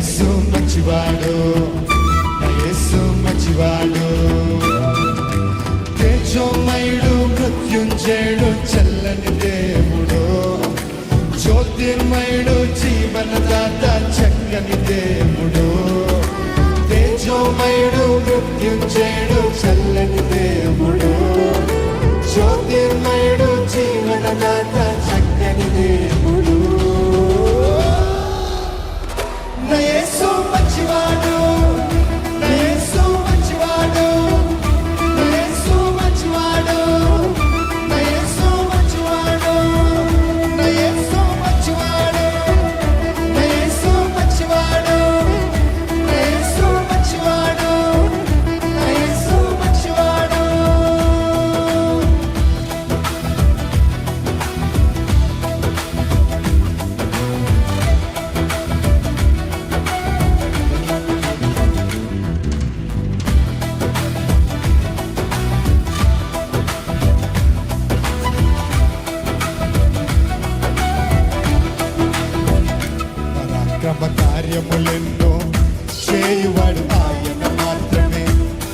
యేసు మంచివాడు, నా యేసు మంచివాడు. తేజోమయుడు, మృత్యుంజయుడు, చల్లని దేవుడు, జ్యోతిర్మయుడు, జీవనదాత, చక్కని దేవుడు. తేజోమయుడు, మృత్యుంజయుడు, చల్లని దేవుడు, జ్యోతిర్మయుడు, జీవనదాత, చక్కని దేవుడు. నా యేసు మంచివాడు, నా యేసు మంచివాడు, నా యేసు మంచివాడు, నా యేసు మంచివాడు, నా యేసు మంచివాడు, నా యేసు మంచివాడు, నా యేసు మంచివాడు, నా యేసు మంచివాడు. పరాక్రమ కార్యములెన్నో చేయువాడు ఆయన మాత్రమే.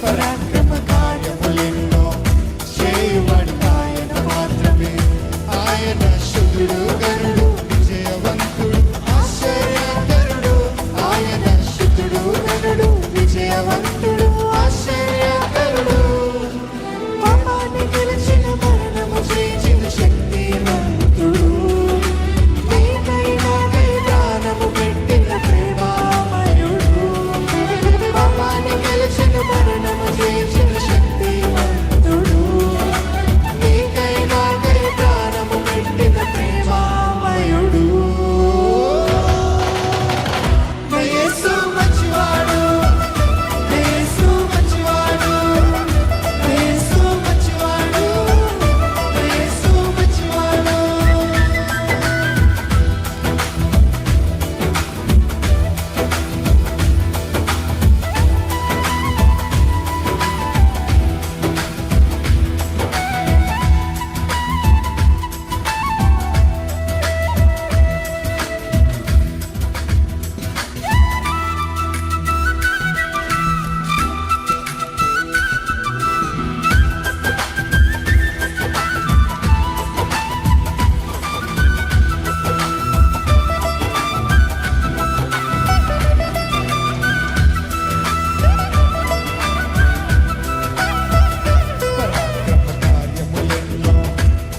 పరాక్రమ కార్యములెన్నో చేయువాడు ఆయన మాత్రమే. ఆయన శుద్ధుడు, గరుడు, విజయవంతుడు, ఆశ్చర్యకరుడు. ఆయన శుద్ధుడు, గరుడు, విజయవంతుడు, ఆశ్చర్యకరుడు. పాపాన్ని గెలిచిన, మరణము జయించిన శక్తివంతుడు.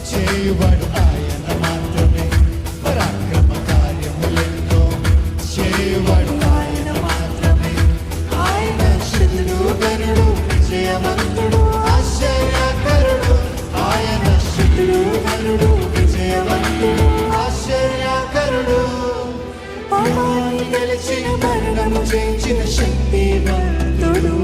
చేయువాడు ఆయన మాత్రమే. పరాక్రమ కార్యములెన్నో చేయువాడు ఆయన మాత్రమే. ఆయన శుద్ధుడు, గరుడు, విజయవంతుడు, ఆశ్చర్యకరుడు. ఆయన శుద్ధుడు, గరుడు, విజయవంతుడు, ఆశ్చర్యకరుడు. పాపాన్ని గెలిచిన, మరణము జయించిన శక్తివంతుడు.